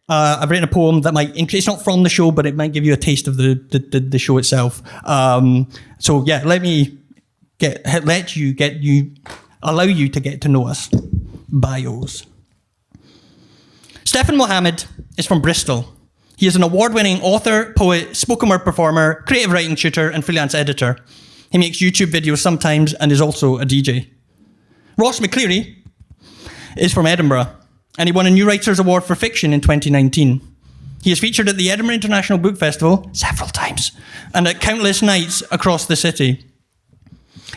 I've written a poem that might, it's not from the show, but it might give you a taste of the show itself. So yeah, allow you to get to know us. Bios. Stefan Mohammed is from Bristol. He is an award-winning author, poet, spoken word performer, creative writing tutor, and freelance editor. He makes YouTube videos sometimes and is also a DJ. Ross McCleary is from Edinburgh, and he won a New Writers Award for Fiction in 2019. He is featured at the Edinburgh International Book Festival several times, and at countless nights across the city.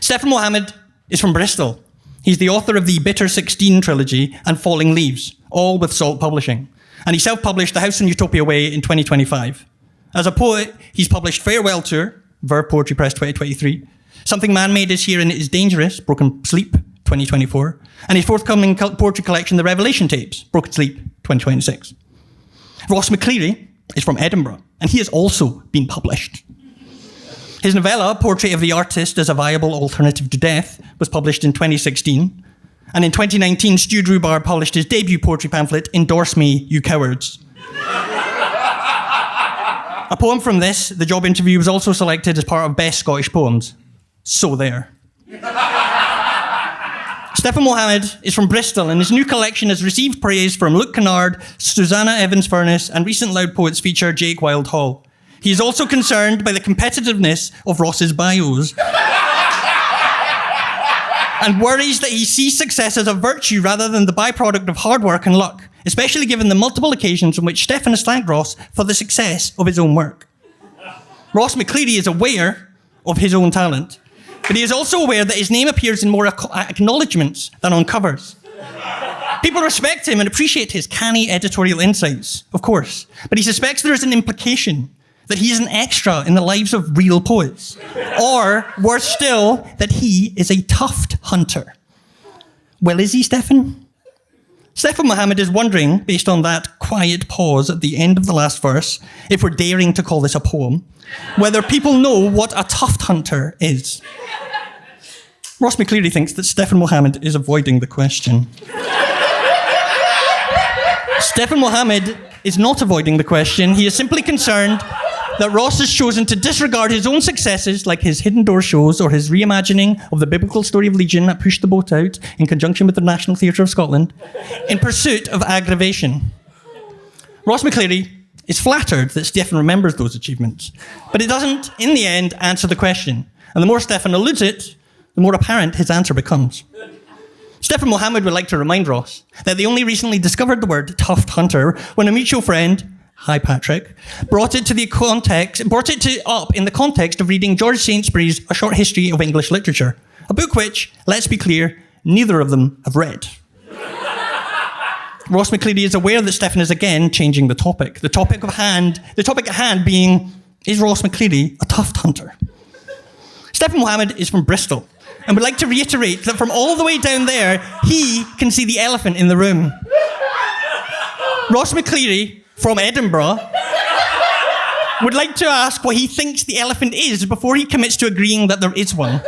Stefan Mohammed is from Bristol. He's the author of the Bitter 16 trilogy and Falling Leaves, all with Salt Publishing. And he self-published The House in Utopia Way in 2025. As a poet, he's published Farewell Tour, Verve Poetry Press 2023, Something Man-Made Is Here and It Is Dangerous, Broken Sleep, 2024, and his forthcoming poetry collection, The Revelation Tapes, Broken Sleep, 2026. Ross McCleary is from Edinburgh, and he has also been published. His novella, Portrait of the Artist as a Viable Alternative to Death, was published in 2016. And in 2019, Stu Drubar published his debut poetry pamphlet, Endorse Me, You Cowards. A poem from this, the job interview, was also selected as part of Best Scottish Poems. So there. Stefan Mohammed is from Bristol, and his new collection has received praise from Luke Kennard, Susanna Evans-Furness, and recent Loud Poets feature Jake Wilde-Hall. He is also concerned by the competitiveness of Ross's bios and worries that he sees success as a virtue rather than the byproduct of hard work and luck, especially given the multiple occasions on which Stefan has thanked Ross for the success of his own work. Ross McCleary is aware of his own talent, but he is also aware that his name appears in more acknowledgements than on covers. People respect him and appreciate his canny editorial insights, of course, but he suspects there is an implication that he is an extra in the lives of real poets. Or, worse still, that he is a tuft hunter. Well, is he, Stefan? Stefan Mohammed is wondering, based on that quiet pause at the end of the last verse, if we're daring to call this a poem, whether people know what a tuft hunter is. Ross McCleary thinks that Stefan Mohammed is avoiding the question. Stefan Mohammed is not avoiding the question. He is simply concerned that Ross has chosen to disregard his own successes, like his Hidden Door shows or his reimagining of the biblical story of Legion that pushed the boat out in conjunction with the National Theatre of Scotland, in pursuit of aggravation. Ross McCleary is flattered that Stefan remembers those achievements, but it doesn't, in the end, answer the question. And the more Stefan eludes it, the more apparent his answer becomes. Stefan Mohammed would like to remind Ross that they only recently discovered the word tuft hunter when a mutual friend, hi Patrick, brought it up in the context of reading George Saintsbury's A Short History of English Literature, a book which, let's be clear, neither of them have read. Ross McCleary is aware that Stefan is again changing the topic. The topic at hand being, is Ross McCleary a tuft hunter? Stefan Mohammed is from Bristol and would like to reiterate that from all the way down there, he can see the elephant in the room. Ross McCleary, from Edinburgh, would like to ask what he thinks the elephant is before he commits to agreeing that there is one.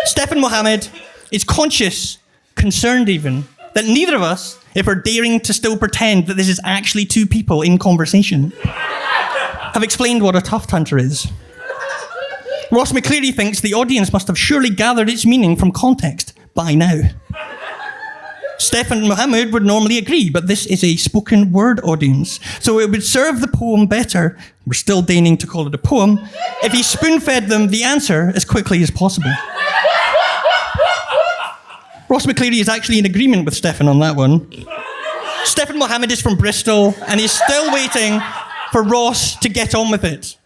Stefan Mohammed is conscious, concerned even, that neither of us, if we're daring to still pretend that this is actually two people in conversation, have explained what a tuft hunter is. Ross McCleary thinks the audience must have surely gathered its meaning from context by now. Stefan Mohammed would normally agree, but this is a spoken word audience, so it would serve the poem better, we're still deigning to call it a poem, if he spoon-fed them the answer as quickly as possible. Ross McCleary is actually in agreement with Stefan on that one. Stefan Mohammed is from Bristol, and he's still waiting for Ross to get on with it.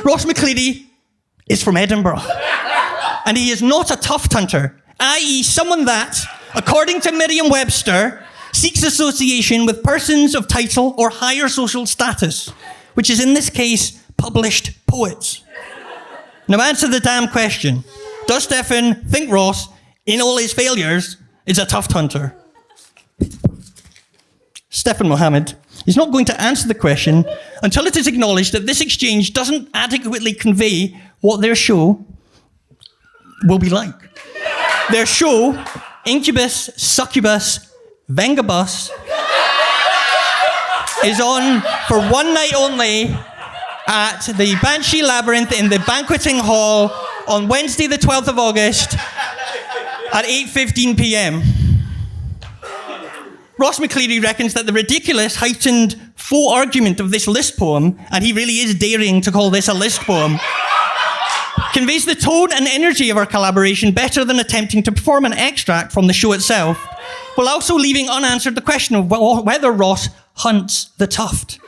Ross McCleary is from Edinburgh, and he is not a tuft hunter, i.e. someone that, according to Merriam-Webster, seeks association with persons of title or higher social status, which is in this case, published poets. Now answer the damn question. Does Stefan think Ross, in all his failures, is a tuft hunter? Stefan Mohammed is not going to answer the question until it is acknowledged that this exchange doesn't adequately convey what their show will be like. Their show, Incubus Succubus Vengabus, is on for one night only at the Banshee Labyrinth in the Banqueting Hall on Wednesday the 12th of August at 8:15 p.m. Ross McCleary reckons that the ridiculous, heightened faux argument of this list poem, and he really is daring to call this a list poem, conveys the tone and energy of our collaboration better than attempting to perform an extract from the show itself, while also leaving unanswered the question of whether Ross hunts the tuft.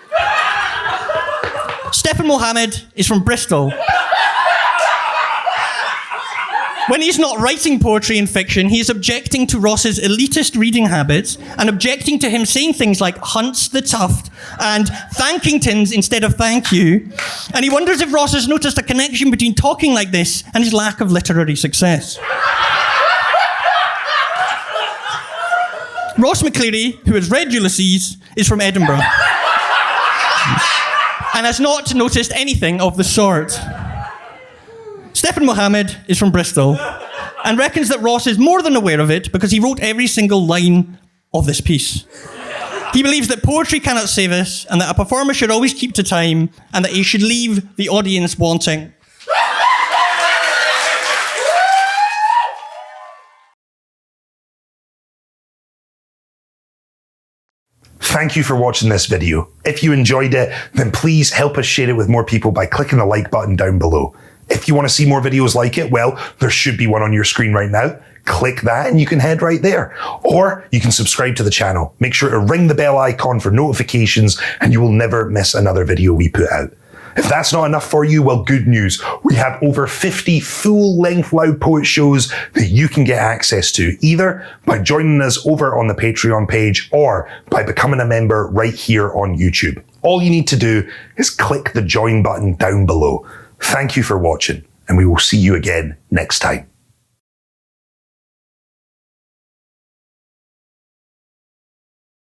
Stephen Mohammed is from Bristol. When he's not writing poetry and fiction, he is objecting to Ross's elitist reading habits and objecting to him saying things like hunts the tuft and thankingtons instead of thank you. And he wonders if Ross has noticed a connection between talking like this and his lack of literary success. Ross McCleary, who has read Ulysses, is from Edinburgh and has not noticed anything of the sort. Stephen Mohammed is from Bristol and reckons that Ross is more than aware of it because he wrote every single line of this piece. He believes that poetry cannot save us and that a performer should always keep to time and that he should leave the audience wanting. Thank you for watching this video. If you enjoyed it, then please help us share it with more people by clicking the like button down below. If you want to see more videos like it, well, there should be one on your screen right now. Click that and you can head right there. Or you can subscribe to the channel. Make sure to ring the bell icon for notifications and you will never miss another video we put out. If that's not enough for you, well, good news. We have over 50 full-length Loud Poet shows that you can get access to, either by joining us over on the Patreon page or by becoming a member right here on YouTube. All you need to do is click the join button down below. Thank you for watching, and we will see you again next time.